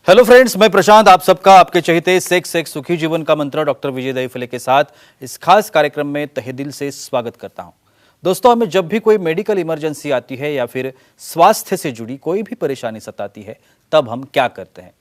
Hello friends, मैं प्रशांत आप सबका आपके चहेते सेक्स सेक्स सुखी जीवन का मंत्र डॉक्टर विजय दहीफले के साथ इस खास कार्यक्रम में तहे दिल से स्वागत करता हूं। दोस्तों, हमें जब भी कोई मेडिकल इमरजेंसी आती है या फिर स्वास्थ्य से जुड़ी कोई भी परेशानी सताती है, तब हम क्या करते हैं?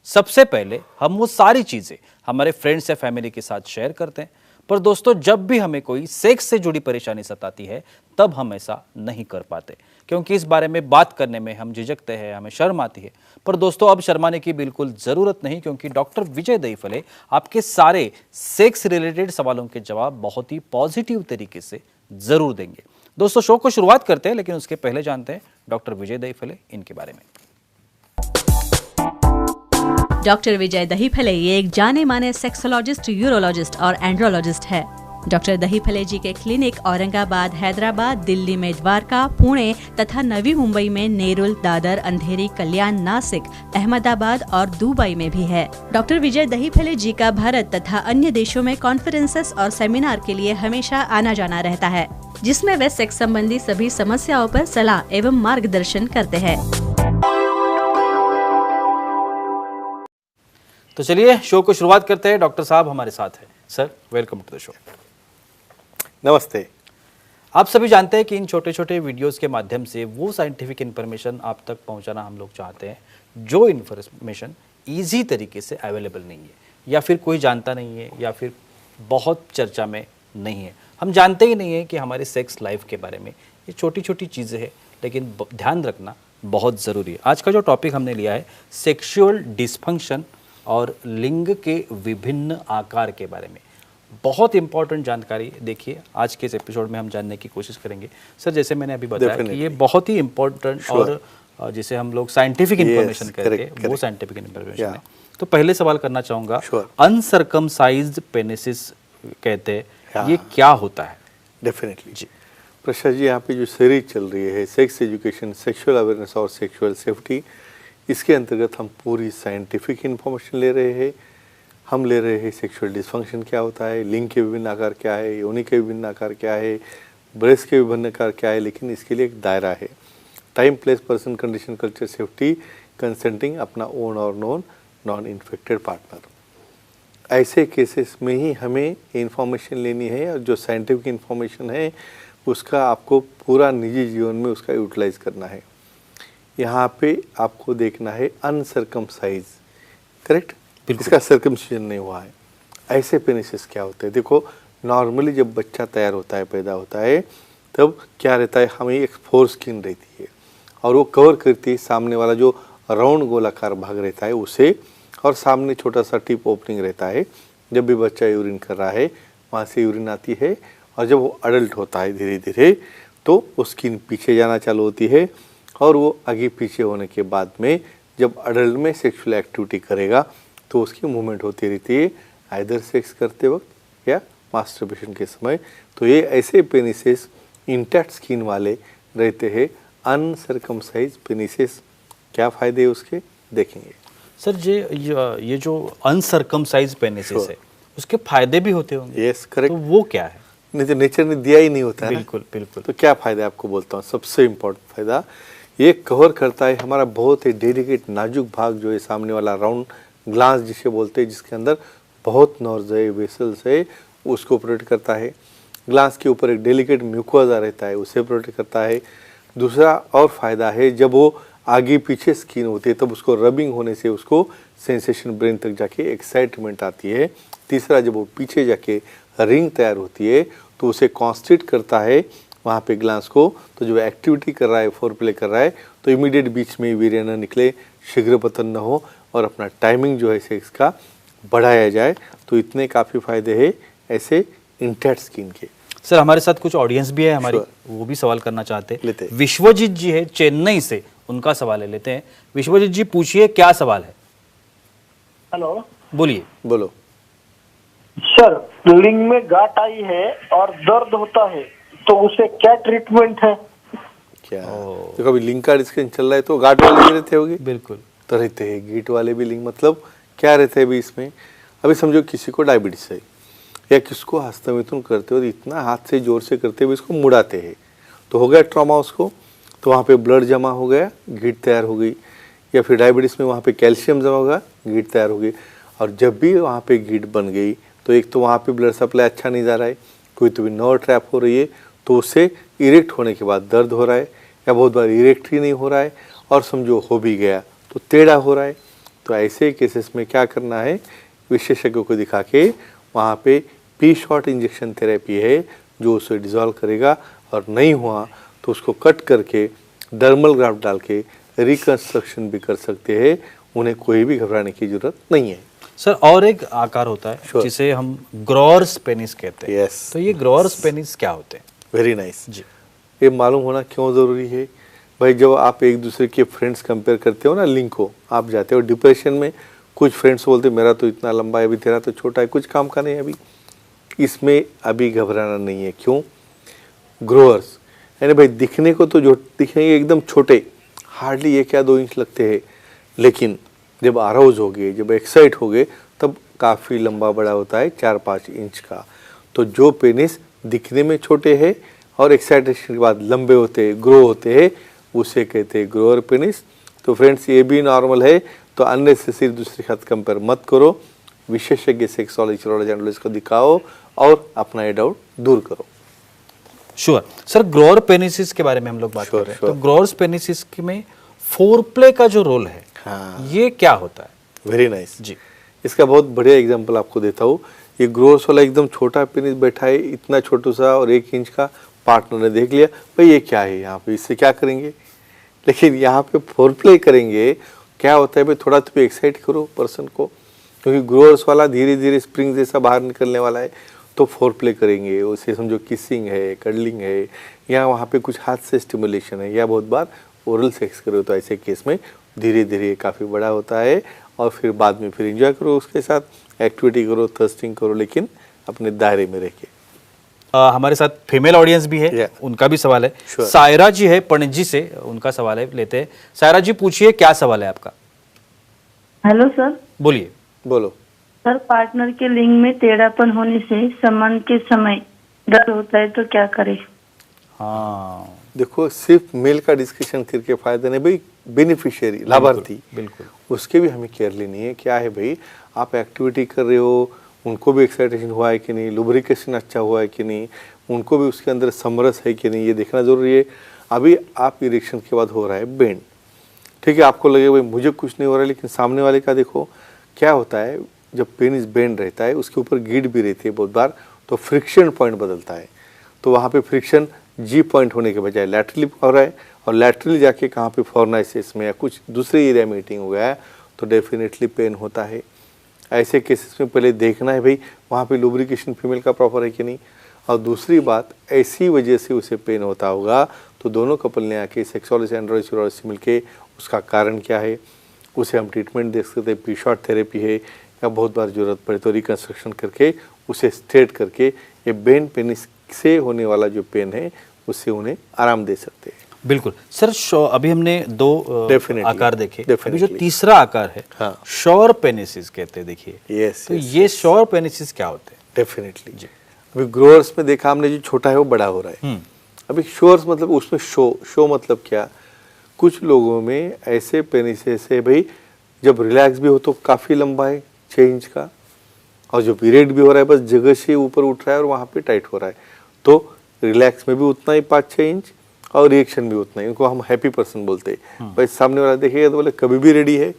सबसे पहले हम वो सारी चीजें हमारे फ्रेंड्स या फैमिली के साथ शेयर करते हैं। पर दोस्तों, जब भी हमें कोई सेक्स से जुड़ी परेशानी सताती है, तब हम ऐसा नहीं कर पाते, क्योंकि इस बारे में बात करने में हम झिझकते हैं, हमें शर्म आती है। पर दोस्तों, अब शर्माने की बिल्कुल ज़रूरत नहीं, क्योंकि डॉक्टर विजय दहीफले आपके सारे सेक्स रिलेटेड सवालों के जवाब बहुत ही पॉजिटिव तरीके से ज़रूर देंगे। दोस्तों, शो को शुरुआत करते हैं, लेकिन उसके पहले जानते हैं डॉक्टर विजय दहीफले इनके बारे में। डॉक्टर विजय दहीफले ये एक जाने माने सेक्सोलॉजिस्ट, यूरोलॉजिस्ट और एंड्रोलॉजिस्ट है। डॉक्टर दहीफले जी के क्लिनिक औरंगाबाद, हैदराबाद, दिल्ली में द्वारका, पुणे तथा नवी मुंबई में नेरुल, दादर, अंधेरी, कल्याण, नासिक, अहमदाबाद और दुबई में भी है। डॉक्टर विजय दहीफले जी का भारत तथा अन्य देशों में कॉन्फ्रेंसेस और सेमिनार के लिए हमेशा आना जाना रहता है, जिसमें वे सेक्स संबंधी सभी समस्याओं पर सलाह एवं मार्गदर्शन करते हैं। तो चलिए शो को शुरुआत करते हैं। डॉक्टर साहब हमारे साथ हैं। Sir, welcome to the show. नमस्ते। आप सभी जानते हैं कि इन छोटे छोटे वीडियोस के माध्यम से वो साइंटिफिक इन्फॉर्मेशन आप तक पहुंचाना हम लोग चाहते हैं, जो इन्फॉर्मेशन ईजी तरीके से अवेलेबल नहीं है, या फिर कोई जानता नहीं है, या फिर बहुत चर्चा में नहीं है। हम जानते ही नहीं है कि हमारे सेक्स लाइफ के बारे में ये छोटी छोटी चीज़ें हैं, लेकिन ध्यान रखना बहुत ज़रूरी है। आज का जो टॉपिक हमने लिया है, सेक्सुअल डिसफंक्शन और लिंग के विभिन्न आकार के बारे में, बहुत इंपॉर्टेंट जानकारी। देखिए, आज के इस एपिसोड में हम जानने की कोशिश करेंगे। सर, जैसे मैंने अभी बताया कि ये बहुत ही इंपॉर्टेंट और जिसे हम लोग साइंटिफिक इंफॉर्मेशन कहते हैं, वो साइंटिफिक इंफॉर्मेशन है। तो पहले सवाल करना चाहूँगा, अनसर्कमसाइज्ड पेनिसिस कहते हैं, ये क्या होता है? डेफिनेटली जी प्रसाद जी, यहाँ पे जो सीरीज चल रही है सेक्स एजुकेशन, सेक्सुअल अवेयरनेस और सेक्सुअल सेफ्टी, इसके अंतर्गत हम पूरी साइंटिफिक इंफॉर्मेशन ले रहे हैं। हम ले रहे हैं सेक्सुअल डिसफंक्शन क्या होता है, लिंग के विभिन्न आकार क्या है, योनि के विभिन्न आकार क्या है, ब्रेस्ट के विभिन्न आकार क्या है, लेकिन इसके लिए एक दायरा है। Time, place, person, condition, culture, safety, consenting, अपना ओन और नॉन इन्फेक्टेड पार्टनर। ऐसे केसेस में ही हमें इंफॉर्मेशन लेनी है, और जो साइंटिफिक इंफॉर्मेशन है उसका आपको पूरा निजी जीवन में उसका यूटिलाइज करना है। यहाँ पे आपको देखना है अनसर्कमसाइज, करेक्ट, इसका सर्कमसिजन नहीं हुआ है। ऐसे पेनिसेस क्या होते हैं? देखो, नॉर्मली जब बच्चा तैयार होता है, पैदा होता है, तब क्या रहता है, हमें एक फोर स्किन रहती है और वो कवर करती है सामने वाला जो राउंड गोलाकार भाग रहता है उसे, और सामने छोटा सा टिप ओपनिंग रहता है। जब भी बच्चा यूरिन कर रहा है वहाँ से यूरिन आती है, और जब वो अडल्ट होता है धीरे धीरे, तो वो स्किन पीछे जाना चालू होती है, और वो आगे पीछे होने के बाद में जब अडल्ट में सेक्सुअल एक्टिविटी करेगा तो उसकी मूवमेंट होती रहती है, आइदर सेक्स करते वक्त या मास्टरबेशन के समय। तो ये ऐसे पेनिसेस इंटैक्ट स्किन वाले रहते हैं, अनसर्कमसाइज पेनिसेस। क्या फ़ायदे हैं उसके, देखेंगे। सर, ये जो अनसर्कमसाइज पेनिसेस है, उसके फायदे भी होते होंगे? Yes, correct. तो वो क्या है? नहीं तो नेचर ने दिया ही नहीं होता है। बिल्कुल बिल्कुल। तो क्या फ़ायदा आपको बोलता हूँ। सबसे इम्पोर्टेंट फ़ायदा, ये कवर करता है हमारा बहुत ही डेलिकेट नाजुक भाग, जो है सामने वाला राउंड ग्लास जिसे बोलते हैं, जिसके अंदर बहुत नर्व्स है, वेसल्स है, उसको प्रोटेक्ट करता है। ग्लास के ऊपर एक डेलिकेट म्यूकोजा रहता है, उसे प्रोटेक्ट करता है। दूसरा और फ़ायदा है, जब वो आगे पीछे स्किन होती है तब उसको रबिंग होने से उसको सेंसेशन ब्रेन तक जाके एक्साइटमेंट आती है। तीसरा, जब वो पीछे जाके रिंग तैयार होती है तो उसे कॉन्स्ट्रिक्ट करता है वहाँ पे ग्लास को। तो जो एक्टिविटी कर रहा है, फोर प्ले कर रहा है, तो इमीडिएट बीच में वीर्य न निकले, शीघ्र पतन न हो, और अपना टाइमिंग जो है सेक्स का बढ़ाया जाए। तो इतने काफ़ी फायदे हैं ऐसे इंटैक्ट स्किन के। सर, हमारे साथ कुछ ऑडियंस भी है हमारी, वो भी सवाल करना चाहते हैं। लेते। विश्वजीत जी है चेन्नई से, उनका सवाल है, लेते हैं। विश्वजीत जी, पूछिए, क्या सवाल है? हेलो, बोलिए। बोलो। सर, लिंग में गांठ आई है और दर्द होता है, तो उसे क्या ट्रीटमेंट है? क्या तो कभी लिंग का डिस्कशन चल रहा है, तो गांठ वाले भी रहते होंगे। बिल्कुल, तो रहते हैं गीट वाले भी लिंग। मतलब क्या रहते हैं अभी इसमें? अभी समझो किसी को डायबिटीज है, या किसको हस्तमिथुन करते हो इतना हाथ से जोर से करते हुए इसको मुड़ाते हैं, तो हो गया ट्रॉमा उसको, तो वहाँ पे ब्लड जमा हो गया, गीट तैयार हो गई। या फिर डायबिटीज़ में वहाँ पे कैल्शियम जमा होगा, गीट तैयार होगी। और जब भी वहाँ पे गीट बन गई तो एक तो वहाँ पे ब्लड सप्लाई अच्छा नहीं जा रहा है, कोई तो भी नर्व ट्रैप हो रही है, तो उससे इरेक्ट होने के बाद दर्द हो रहा है, या बहुत बार इरेक्ट ही नहीं हो रहा है, और समझो हो भी गया तो टेढ़ा हो रहा है। तो ऐसे केसेस में क्या करना है, विशेषज्ञों को दिखा के वहाँ पे पी शॉट इंजेक्शन थेरेपी है जो उसे डिजॉल्व करेगा, और नहीं हुआ तो उसको कट करके डर्मल ग्राफ्ट डाल के रिकंस्ट्रक्शन भी कर सकते हैं। उन्हें कोई भी घबराने की जरूरत नहीं है। सर और एक आकार होता है जिसे हम ग्रोअर्स पेनिस कहते हैं। Yes. तो ये ग्रोअर्स पेनिस क्या होते हैं? वेरी नाइस जी। ये मालूम होना क्यों ज़रूरी है भाई? जब आप एक दूसरे के फ्रेंड्स कंपेयर करते हो ना, लिंक हो, आप जाते हो डिप्रेशन में, कुछ फ्रेंड्स बोलते मेरा तो इतना लंबा है, अभी तेरा तो छोटा है, कुछ काम का नहीं है अभी। इसमें अभी घबराना नहीं है। क्यों? ग्रोअर्स यानी भाई दिखने को तो जो दिखेंगे एकदम छोटे, हार्डली 1 या 2 इंच लगते हैं, लेकिन जब अराउज हो गए, जब एक्साइट हो गए, तब काफ़ी लंबा बड़ा होता है, 4-5 इंच का। तो जो पेनिस दिखने में छोटे हैं और एक्साइटेशन के बाद लंबे होते हैं, ग्रो होते हैं, उसे कहते हैं ग्रोअर पेनिस। तो फ्रेंड्स ये भी नॉर्मल है, तो अननेसेसरी दूसरे के साथ कंपेयर मत करो। विशेषज्ञ सेक्सोलॉजी एंड्रोलॉजिस्ट को दिखाओ और अपना ये डाउट दूर करो। श्योर। सर ग्रोअर पेनिसिस के बारे में हम लोग बात कर रहे हैं, तो ग्रोअर्स पेनिसिस में फोरप्ले का जो रोल है, हाँ, ये क्या होता है? वेरी नाइस जी। इसका बहुत बढ़िया एग्जांपल आपको देता हूँ। ये ग्रोअर्स वाला एकदम छोटा पेनिस बैठा है, इतना छोटा सा और 1 इंच का। पार्टनर ने देख लिया भाई ये क्या है, यहाँ पे इससे क्या करेंगे, लेकिन यहाँ पे फोरप्ले करेंगे। क्या होता है भाई, थोड़ा तो एक्साइट करो पर्सन को, क्योंकि ग्रोअर्स वाला धीरे धीरे स्प्रिंग जैसा बाहर निकलने वाला है। तो फोरप्ले करेंगे, उसे समझो किसिंग है, कडलिंग है, या वहाँ पे कुछ हाथ से स्टिमुलेशन है, या बहुत बार ओरल सेक्स करो। तो ऐसे केस में धीरे धीरे काफ़ी बड़ा होता है, और फिर बाद में फिर एंजॉय करो, उसके साथ एक्टिविटी करो, थर्स्टिंग करो, लेकिन अपने दायरे में रह के। हमारे साथ फीमेल ऑडियंस भी है, उनका भी सवाल है। सायरा जी है पणजी से, उनका सवाल है, लेते हैं। सायरा जी पूछिए, क्या सवाल है आपका? Hello sir. बोलिए। बोलो। सर पार्टनर के लिंग में टेढ़ापन होने से संबंध के समय दर्द होता है, तो क्या करें? हाँ देखो, सिर्फ मेल का डिस्कशन करके फायदा नहीं भाई, बेनिफिशियरी लाभार्थी बिल्कुल उसके भी हमें केयर लेनी है। क्या है भाई, आप एक्टिविटी कर रहे हो, उनको भी एक्साइटेशन हुआ है कि नहीं, लुब्रिकेशन अच्छा हुआ है कि नहीं, उनको भी उसके अंदर समरस है कि नहीं, ये देखना जरूरी है। अभी आप इरेक्शन के बाद हो रहा है बेंड, ठीक है, आपको लगे भाई मुझे कुछ नहीं हो रहा है, लेकिन सामने वाले का देखो क्या होता है। जब पेनिस बेंड रहता है, उसके ऊपर गीट भी रहती है बहुत बार, तो फ्रिक्शन पॉइंट बदलता है। तो वहाँ पे फ्रिक्शन जी पॉइंट होने के बजाय लैटरली हो रहा है, और लैटरली जाके कहाँ पे फॉर्नाइसिस में या कुछ दूसरे एरिया में हीटिंग हो गया है, तो डेफिनेटली पेन होता है। ऐसे केसेस में पहले देखना है भाई वहाँ पे लुब्रिकेशन फीमेल का प्रॉपर है कि नहीं, और दूसरी बात ऐसी वजह से उसे पेन होता होगा, तो दोनों कपल ने आके सेक्सोलॉजिस्ट एंड्रोलॉजिस्ट से मिलके उसका कारण क्या है, उसे हम ट्रीटमेंट दे सकते हैं। पी शॉट थेरेपी है, या बहुत बार जरूरत पड़े तो रिकंस्ट्रक्शन करके उसे स्ट्रेट करके ये बेंड पेनिस से होने वाला जो पेन है उससे उन्हें आराम दे सकते हैं। बिल्कुल सर। अभी हमने 2 आकार देखे, अभी जो तीसरा आकार है, हाँ, शोर पेनिसिस कहते हैं। देखिए तो ये शोर पेनिसिस क्या होते हैं? डेफिनेटली जी, अभी ग्रोअर्स में देखा हमने, जो छोटा है वो बड़ा हो रहा है। अभी शोर्स मतलब उसमें शो मतलब क्या, कुछ लोगों में ऐसे पेनिसेस है भाई, जब रिलैक्स भी हो तो काफ़ी लंबा है 6 इंच का, और जो पीरियड भी हो रहा है बस जगह से ऊपर उठ रहा है और वहाँ पे टाइट हो रहा है, तो रिलैक्स में भी उतना ही 5-6 इंच और रिएक्शन भी उतना ही। उनको हम हैप्पी पर्सन बोलते हैं। भाई सामने वाला देखेगा तो बोले कभी भी रेडी है।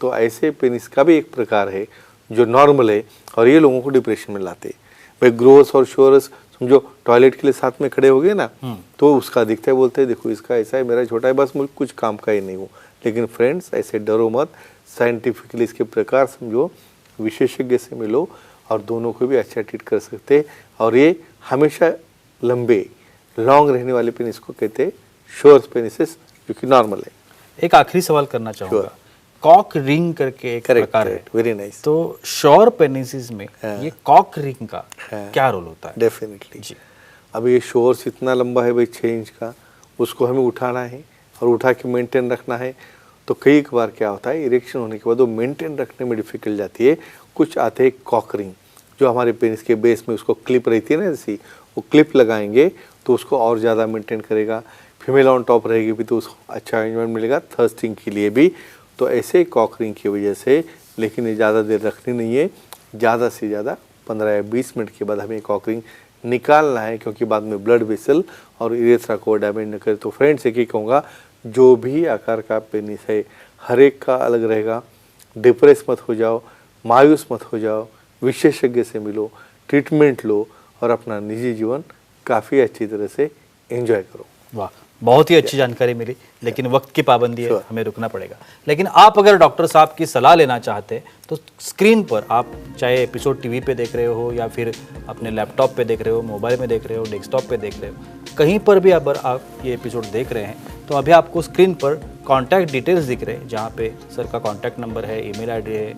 तो ऐसे पेनिस का भी एक प्रकार है जो नॉर्मल है, और ये लोगों को डिप्रेशन में लाते हैं। भाई ग्रोअर्स और शोरस समझो टॉयलेट के लिए साथ में खड़े हो गए ना, तो उसका दिखता है, बोलते हैं देखो इसका ऐसा है, मेरा छोटा है, बस मुझे कुछ काम का ही नहीं हूँ। लेकिन फ्रेंड्स ऐसे डरो मत, साइंटिफिकली इसके प्रकार समझो, विशेषज्ञ से मिलो, और दोनों को भी अच्छा ट्रीट कर सकते हैं। और ये हमेशा लंबे लॉन्ग रहने वाले पेनिस को कहते हैं शोर्स पेनिसेस, जो कि नॉर्मल है। एक आखिरी सवाल करना चाहूँगा, कॉक रिंग करके एक प्रकार है, वेरी नाइस। तो शोर पेनिसिस में ये कॉक रिंग का क्या रोल होता है? डेफिनेटली जी। अब ये शोर्स इतना लंबा है भाई 6 इंच का, उसको हमें उठाना है और उठा के मेंटेन रखना है। तो कई बार क्या होता है, इरेक्शन होने के बाद वो मेंटेन रखने में डिफिकल्ट जाती है। कुछ आते हैं कॉक रिंग, जो हमारे पेनिस के बेस में उसको क्लिप रहती है ना, जैसी वो क्लिप लगाएंगे तो उसको और ज़्यादा मेंटेन करेगा। फीमेल ऑन टॉप रहेगी भी तो उसको अच्छा एंजॉयमेंट मिलेगा, थर्स्टिंग के लिए भी। तो ऐसे कॉकरिंग की वजह से, लेकिन ये ज़्यादा देर रखनी नहीं है, ज़्यादा से ज़्यादा 15 या 20 मिनट के बाद हमें कॉकरिंग निकालना है, क्योंकि बाद में ब्लड वेसल और यूरेथ्रा को डैमेज न करे। तो फ्रेंड्स एक ही कहूँगा, जो भी आकार का पेनिस है हर एक का अलग रहेगा। डिप्रेस मत हो जाओ, मायूस मत हो जाओ, विशेषज्ञ से मिलो, ट्रीटमेंट लो और अपना निजी जीवन काफ़ी अच्छी तरह से एंजॉय करो। वाह, बहुत ही अच्छी जानकारी मिली, लेकिन वक्त की पाबंदी है, Sure. हमें रुकना पड़ेगा। लेकिन आप अगर डॉक्टर साहब की सलाह लेना चाहते हैं तो स्क्रीन पर आप चाहे एपिसोड टीवी पे देख रहे हो या फिर अपने लैपटॉप पे देख रहे हो, मोबाइल में देख रहे हो, डेस्कटॉप पे देख रहे हो, कहीं पर भी अगर आप ये एपिसोड देख रहे हैं तो अभी आपको स्क्रीन पर कॉन्टैक्ट डिटेल्स दिख रहे हैं, जहाँ पे सर का कॉन्टैक्ट नंबर है, ईमेल आईडी है,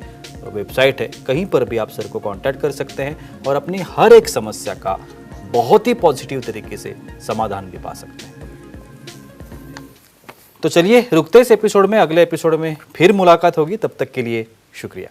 वेबसाइट है। कहीं पर भी आप सर को कॉन्टैक्ट कर सकते हैं और अपनी हर एक समस्या का बहुत ही पॉजिटिव तरीके से समाधान भी पा सकते हैं। तो चलिए रुकते इस एपिसोड में, अगले एपिसोड में फिर मुलाकात होगी। तब तक के लिए शुक्रिया।